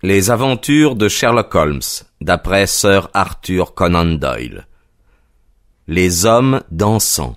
Les aventures de Sherlock Holmes, d'après Sir Arthur Conan Doyle. Les hommes dansants.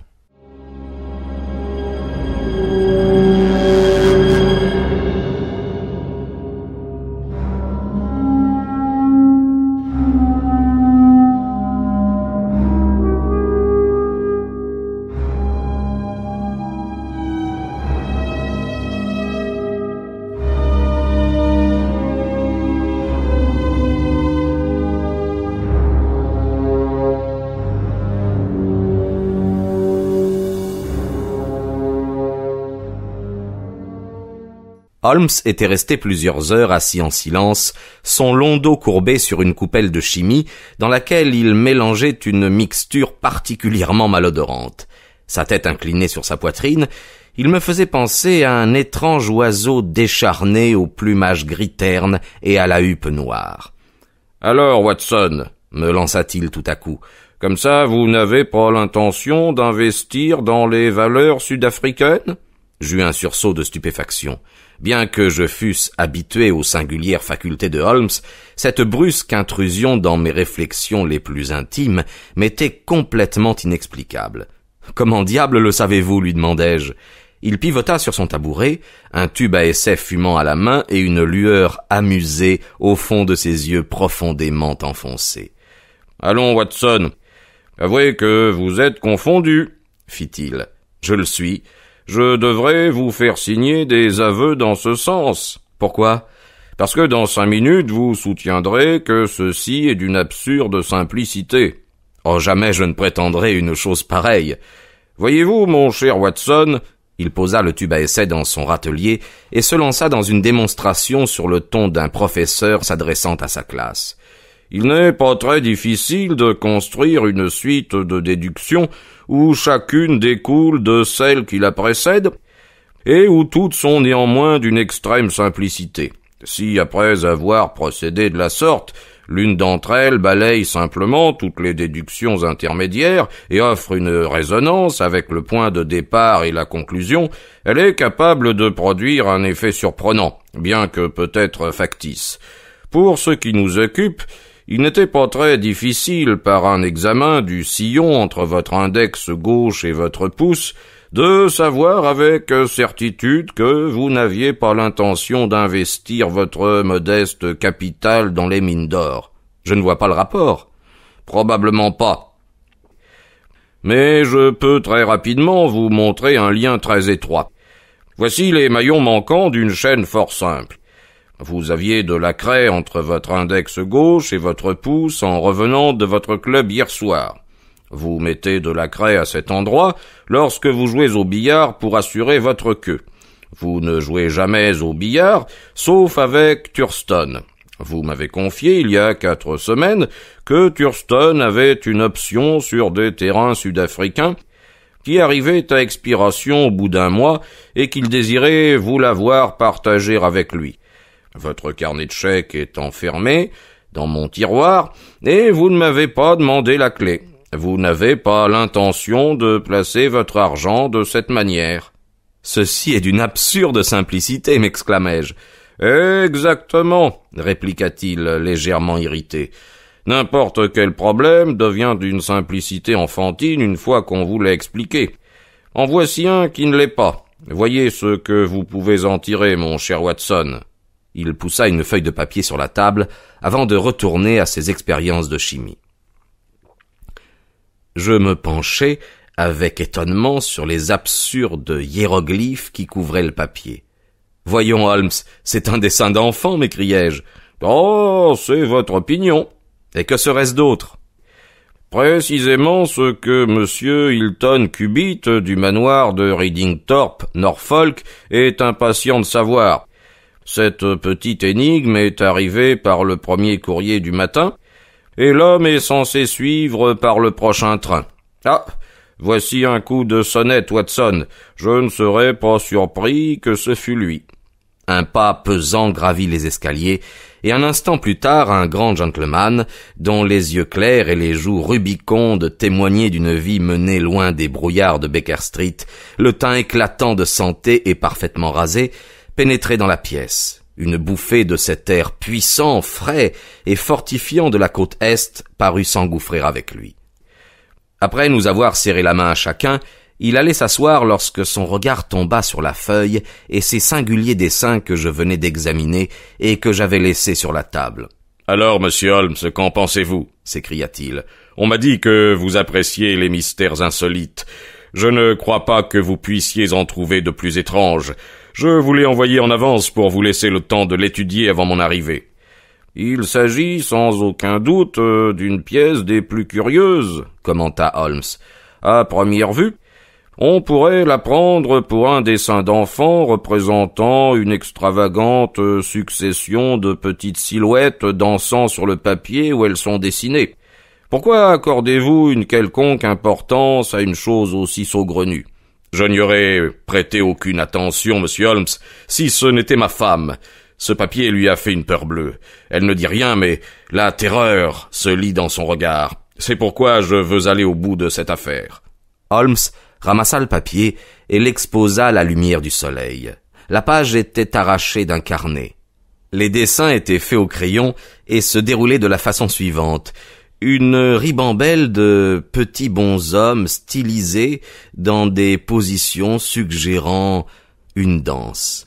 Holmes était resté plusieurs heures assis en silence, son long dos courbé sur une coupelle de chimie dans laquelle il mélangeait une mixture particulièrement malodorante. Sa tête inclinée sur sa poitrine, il me faisait penser à un étrange oiseau décharné au plumage gris terne et à la huppe noire. « Alors, Watson, me lança-t-il tout à coup, comme ça vous n'avez pas l'intention d'investir dans les valeurs sud-africaines ?» J'eus un sursaut de stupéfaction. Bien que je fusse habitué aux singulières facultés de Holmes, cette brusque intrusion dans mes réflexions les plus intimes m'était complètement inexplicable. « Comment diable le savez-vous » lui demandai-je. Il pivota sur son tabouret, un tube à essai fumant à la main et une lueur amusée au fond de ses yeux profondément enfoncés. « Allons, Watson, avouez que vous êtes confondu, fit-il. « Je le suis. Je devrais vous faire signer des aveux dans ce sens. Pourquoi ? Parce que dans 5 minutes, vous soutiendrez que ceci est d'une absurde simplicité. Oh, jamais je ne prétendrai une chose pareille. Voyez-vous, mon cher Watson, il posa le tube à essai dans son râtelier et se lança dans une démonstration sur le ton d'un professeur s'adressant à sa classe. Il n'est pas très difficile de construire une suite de déductions où chacune découle de celle qui la précède, et où toutes sont néanmoins d'une extrême simplicité. Si, après avoir procédé de la sorte, l'une d'entre elles balaye simplement toutes les déductions intermédiaires et offre une résonance avec le point de départ et la conclusion, elle est capable de produire un effet surprenant, bien que peut-être factice. Pour ce qui nous occupe, il n'était pas très difficile, par un examen du sillon entre votre index gauche et votre pouce, de savoir avec certitude que vous n'aviez pas l'intention d'investir votre modeste capital dans les mines d'or. Je ne vois pas le rapport. Probablement pas. Mais je peux très rapidement vous montrer un lien très étroit. Voici les maillons manquants d'une chaîne fort simple. Vous aviez de la craie entre votre index gauche et votre pouce en revenant de votre club hier soir. Vous mettez de la craie à cet endroit lorsque vous jouez au billard pour assurer votre queue. Vous ne jouez jamais au billard, sauf avec Thurston. Vous m'avez confié il y a 4 semaines que Thurston avait une option sur des terrains sud-africains qui arrivait à expiration au bout d'1 mois et qu'il désirait vous la voir partager avec lui. Votre carnet de chèques est enfermé dans mon tiroir et vous ne m'avez pas demandé la clé. Vous n'avez pas l'intention de placer votre argent de cette manière. « Ceci est d'une absurde simplicité, m'exclamai-je. « Exactement, répliqua-t-il légèrement irrité. N'importe quel problème devient d'une simplicité enfantine une fois qu'on vous l'a expliqué. En voici un qui ne l'est pas. Voyez ce que vous pouvez en tirer, mon cher Watson. » Il poussa une feuille de papier sur la table avant de retourner à ses expériences de chimie. Je me penchai avec étonnement sur les absurdes hiéroglyphes qui couvraient le papier. « Voyons, Holmes, c'est un dessin d'enfant, m'écriai-je. »« Oh, c'est votre opinion. »« Et que serait-ce d'autre ?»« Précisément ce que M. Hilton Cubitt du manoir de Readingthorpe, Norfolk, est impatient de savoir. Cette petite énigme est arrivée par le premier courrier du matin, et l'homme est censé suivre par le prochain train. Ah, voici un coup de sonnette, Watson. Je ne serais pas surpris que ce fût lui. » Un pas pesant gravit les escaliers, et un instant plus tard, un grand gentleman, dont les yeux clairs et les joues rubicondes témoignaient d'une vie menée loin des brouillards de Baker Street, le teint éclatant de santé et parfaitement rasé, pénétrait dans la pièce. Une bouffée de cet air puissant, frais et fortifiant de la côte Est parut s'engouffrer avec lui. Après nous avoir serré la main à chacun, il allait s'asseoir lorsque son regard tomba sur la feuille et ces singuliers dessins que je venais d'examiner et que j'avais laissés sur la table. « Alors, monsieur Holmes, qu'en pensez-vous » s'écria-t-il. « On m'a dit que vous appréciez les mystères insolites. Je ne crois pas que vous puissiez en trouver de plus étranges. Je vous l'ai envoyé en avance pour vous laisser le temps de l'étudier avant mon arrivée. » « Il s'agit sans aucun doute d'une pièce des plus curieuses, » commenta Holmes. « À première vue, on pourrait la prendre pour un dessin d'enfant représentant une extravagante succession de petites silhouettes dansant sur le papier où elles sont dessinées. Pourquoi accordez-vous une quelconque importance à une chose aussi saugrenue? Je n'y aurais prêté aucune attention, monsieur Holmes, si ce n'était ma femme. Ce papier lui a fait une peur bleue. Elle ne dit rien, mais la terreur se lit dans son regard. C'est pourquoi je veux aller au bout de cette affaire. » Holmes ramassa le papier et l'exposa à la lumière du soleil. La page était arrachée d'un carnet. Les dessins étaient faits au crayon et se déroulaient de la façon suivante. Une ribambelle de petits bonshommes stylisés dans des positions suggérant une danse.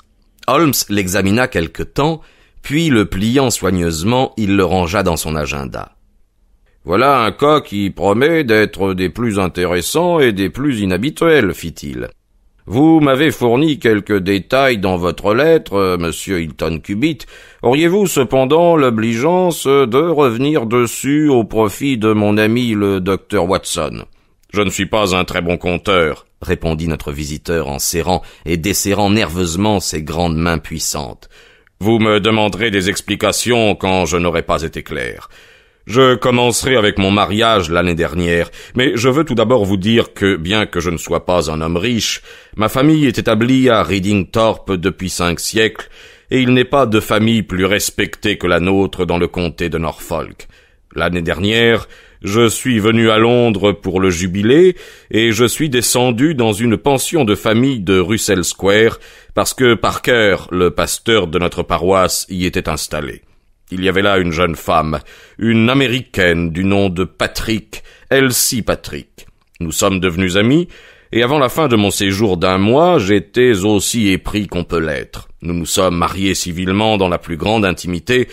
Holmes l'examina quelque temps, puis le pliant soigneusement, il le rangea dans son agenda. « Voilà un cas qui promet d'être des plus intéressants et des plus inhabituels, fit-il. Vous m'avez fourni quelques détails dans votre lettre, monsieur Hilton Cubitt. Auriez-vous cependant l'obligeance de revenir dessus au profit de mon ami le docteur Watson? » « Je ne suis pas un très bon conteur, » répondit notre visiteur en serrant et desserrant nerveusement ses grandes mains puissantes. « Vous me demanderez des explications quand je n'aurai pas été clair. Je commencerai avec mon mariage l'année dernière, mais je veux tout d'abord vous dire que, bien que je ne sois pas un homme riche, ma famille est établie à Reading Thorpe depuis 5 siècles, et il n'est pas de famille plus respectée que la nôtre dans le comté de Norfolk. L'année dernière, je suis venu à Londres pour le jubilé, et je suis descendu dans une pension de famille de Russell Square, parce que Parker, le pasteur de notre paroisse, y était installé. Il y avait là une jeune femme, une Américaine du nom de Patrick, Elsie Patrick. Nous sommes devenus amis, et avant la fin de mon séjour d'1 mois, j'étais aussi épris qu'on peut l'être. Nous nous sommes mariés civilement dans la plus grande intimité,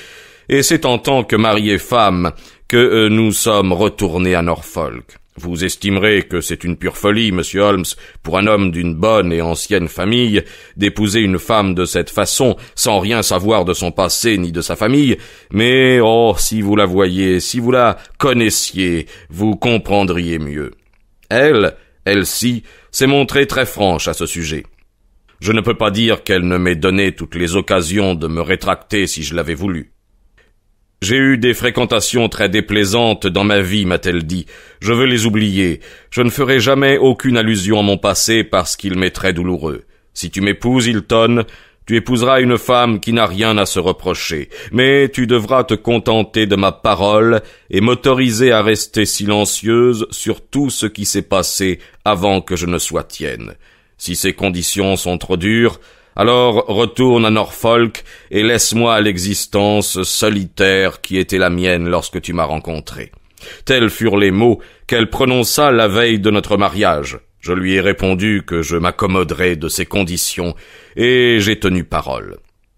et c'est en tant que mari et femme que nous sommes retournés à Norfolk. Vous estimerez que c'est une pure folie, monsieur Holmes, pour un homme d'une bonne et ancienne famille, d'épouser une femme de cette façon, sans rien savoir de son passé ni de sa famille, mais, oh, si vous la voyiez, si vous la connaissiez, vous comprendriez mieux. Elsie, s'est montrée très franche à ce sujet. Je ne peux pas dire qu'elle ne m'ait donné toutes les occasions de me rétracter si je l'avais voulu. J'ai eu des fréquentations très déplaisantes dans ma vie, m'a-t-elle dit. Je veux les oublier. Je ne ferai jamais aucune allusion à mon passé parce qu'il m'est très douloureux. Si tu m'épouses, Hilton, tu épouseras une femme qui n'a rien à se reprocher. Mais tu devras te contenter de ma parole et m'autoriser à rester silencieuse sur tout ce qui s'est passé avant que je ne sois tienne. Si ces conditions sont trop dures, alors retourne à Norfolk et laisse-moi l'existence solitaire qui était la mienne lorsque tu m'as rencontré. » Tels furent les mots qu'elle prononça la veille de notre mariage. Je lui ai répondu que je m'accommoderais de ces conditions, et j'ai tenu parole.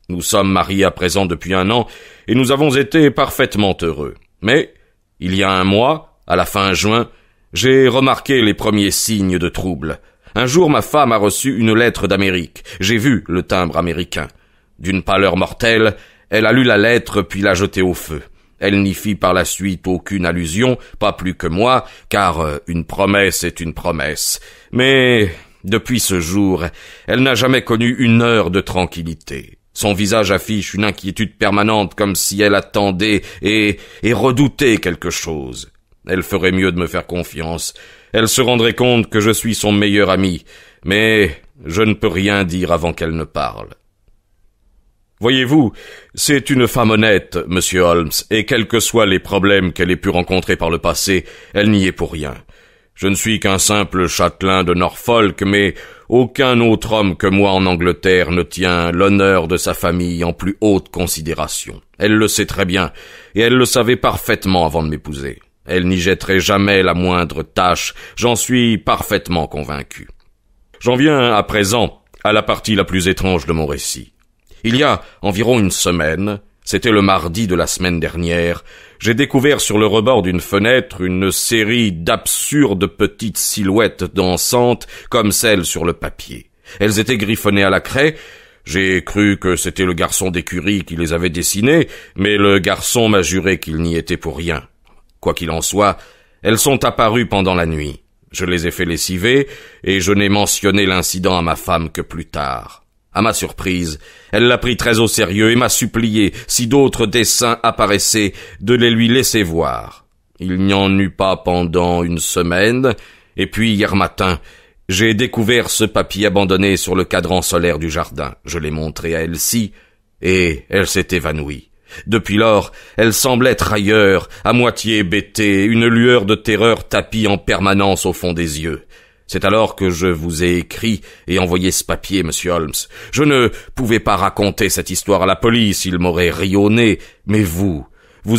Nous sommes mariés à présent depuis 1 an, et nous avons été parfaitement heureux. Mais, il y a 1 mois, à la fin juin, j'ai remarqué les premiers signes de trouble. Un jour, ma femme a reçu une lettre d'Amérique. J'ai vu le timbre américain. D'une pâleur mortelle, elle a lu la lettre puis l'a jetée au feu. Elle n'y fit par la suite aucune allusion, pas plus que moi, car une promesse est une promesse. Mais, depuis ce jour, elle n'a jamais connu 1 heure de tranquillité. Son visage affiche une inquiétude permanente comme si elle attendait et redoutait quelque chose. Elle ferait mieux de me faire confiance. Elle se rendrait compte que je suis son meilleur ami, mais je ne peux rien dire avant qu'elle ne parle. Voyez-vous, c'est une femme honnête, monsieur Holmes, et quels que soient les problèmes qu'elle ait pu rencontrer par le passé, elle n'y est pour rien. Je ne suis qu'un simple châtelain de Norfolk, mais aucun autre homme que moi en Angleterre ne tient l'honneur de sa famille en plus haute considération. Elle le sait très bien, et elle le savait parfaitement avant de m'épouser. Elle n'y jetterait jamais la moindre tâche, j'en suis parfaitement convaincu. J'en viens à présent à la partie la plus étrange de mon récit. Il y a environ une semaine, c'était le mardi de la semaine dernière, j'ai découvert sur le rebord d'une fenêtre une série d'absurdes petites silhouettes dansantes comme celles sur le papier. Elles étaient griffonnées à la craie. J'ai cru que c'était le garçon d'écurie qui les avait dessinées, mais le garçon m'a juré qu'il n'y était pour rien. Quoi qu'il en soit, elles sont apparues pendant la nuit. Je les ai fait lessiver, et je n'ai mentionné l'incident à ma femme que plus tard. À ma surprise, elle l'a pris très au sérieux et m'a supplié, si d'autres dessins apparaissaient, de les lui laisser voir. Il n'y en eut pas pendant une semaine, et puis hier matin, j'ai découvert ce papier abandonné sur le cadran solaire du jardin. Je l'ai montré à Elsie, et elle s'est évanouie. Depuis lors, elle semble être ailleurs, à moitié hébétée, une lueur de terreur tapie en permanence au fond des yeux. C'est alors que je vous ai écrit et envoyé ce papier, monsieur Holmes. Je ne pouvais pas raconter cette histoire à la police, il m'aurait ri au nez, mais vous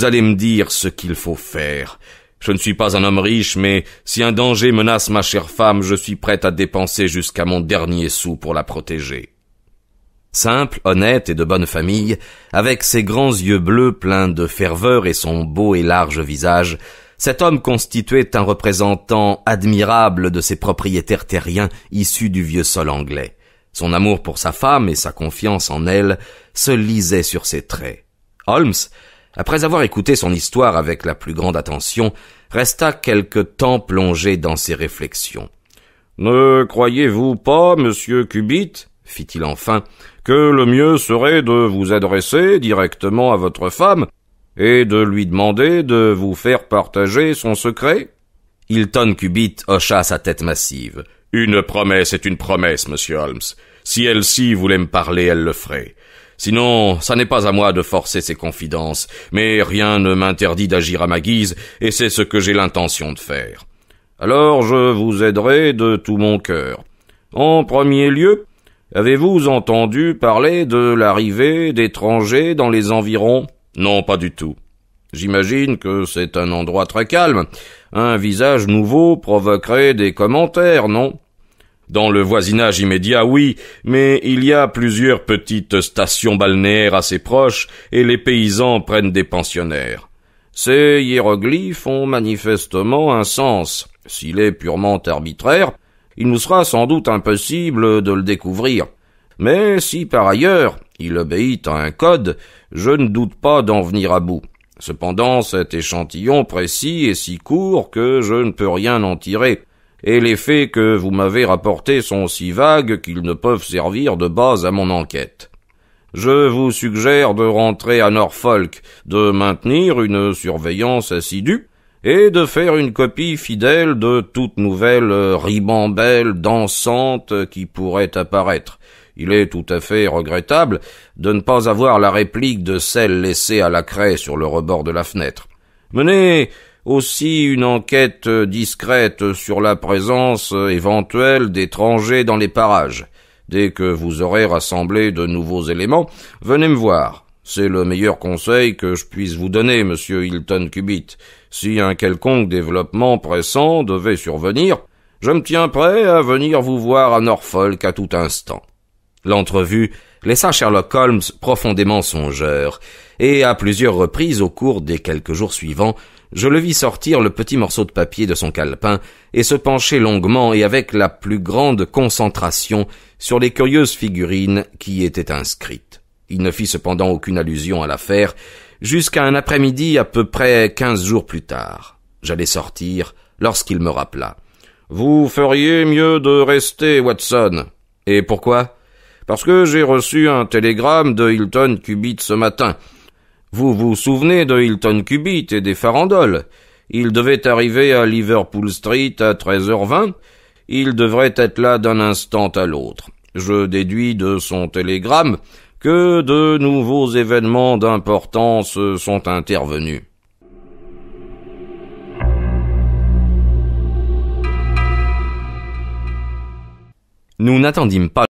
allez me dire ce qu'il faut faire. Je ne suis pas un homme riche, mais si un danger menace ma chère femme, je suis prêt à dépenser jusqu'à mon dernier sou pour la protéger. Simple, honnête et de bonne famille, avec ses grands yeux bleus pleins de ferveur et son beau et large visage, cet homme constituait un représentant admirable de ces propriétaires terriens issus du vieux sol anglais. Son amour pour sa femme et sa confiance en elle se lisaient sur ses traits. Holmes, après avoir écouté son histoire avec la plus grande attention, resta quelque temps plongé dans ses réflexions. « Ne croyez-vous pas, monsieur Cubitt, fit-il enfin, que le mieux serait de vous adresser directement à votre femme et de lui demander de vous faire partager son secret ?» Hilton Cubitt hocha sa tête massive. « Une promesse est une promesse, monsieur Holmes. Si Elsie voulait me parler, elle le ferait. Sinon, ça n'est pas à moi de forcer ses confidences, mais rien ne m'interdit d'agir à ma guise, et c'est ce que j'ai l'intention de faire. Alors je vous aiderai de tout mon cœur. En premier lieu, avez-vous entendu parler de l'arrivée d'étrangers dans les environs ? Non, pas du tout. J'imagine que c'est un endroit très calme. Un visage nouveau provoquerait des commentaires, non ? Dans le voisinage immédiat, oui, mais il y a plusieurs petites stations balnéaires assez proches et les paysans prennent des pensionnaires. Ces hiéroglyphes ont manifestement un sens. S'il est purement arbitraire, il nous sera sans doute impossible de le découvrir. Mais si par ailleurs il obéit à un code, je ne doute pas d'en venir à bout. Cependant, cet échantillon précis est si court que je ne peux rien en tirer. Et les faits que vous m'avez rapportés sont si vagues qu'ils ne peuvent servir de base à mon enquête. Je vous suggère de rentrer à Norfolk, de maintenir une surveillance assidue et de faire une copie fidèle de toute nouvelle ribambelle dansante qui pourrait apparaître. Il est tout à fait regrettable de ne pas avoir la réplique de celle laissée à la craie sur le rebord de la fenêtre. Menez aussi une enquête discrète sur la présence éventuelle d'étrangers dans les parages. Dès que vous aurez rassemblé de nouveaux éléments, venez me voir. C'est le meilleur conseil que je puisse vous donner, monsieur Hilton Cubitt. Si un quelconque développement pressant devait survenir, je me tiens prêt à venir vous voir à Norfolk à tout instant. L'entrevue laissa Sherlock Holmes profondément songeur, et à plusieurs reprises au cours des quelques jours suivants, je le vis sortir le petit morceau de papier de son calepin et se pencher longuement et avec la plus grande concentration sur les curieuses figurines qui y étaient inscrites. Il ne fit cependant aucune allusion à l'affaire jusqu'à un après-midi à peu près 15 jours plus tard. J'allais sortir lorsqu'il me rappela. « Vous feriez mieux de rester, Watson. »« Et pourquoi ?»« Parce que j'ai reçu un télégramme de Hilton Cubitt ce matin. » Vous vous souvenez de Hilton Cubitt et des farandoles. Il devait arriver à Liverpool Street à 13h20. Il devrait être là d'un instant à l'autre. Je déduis de son télégramme que de nouveaux événements d'importance sont intervenus. Nous n'attendîmes pas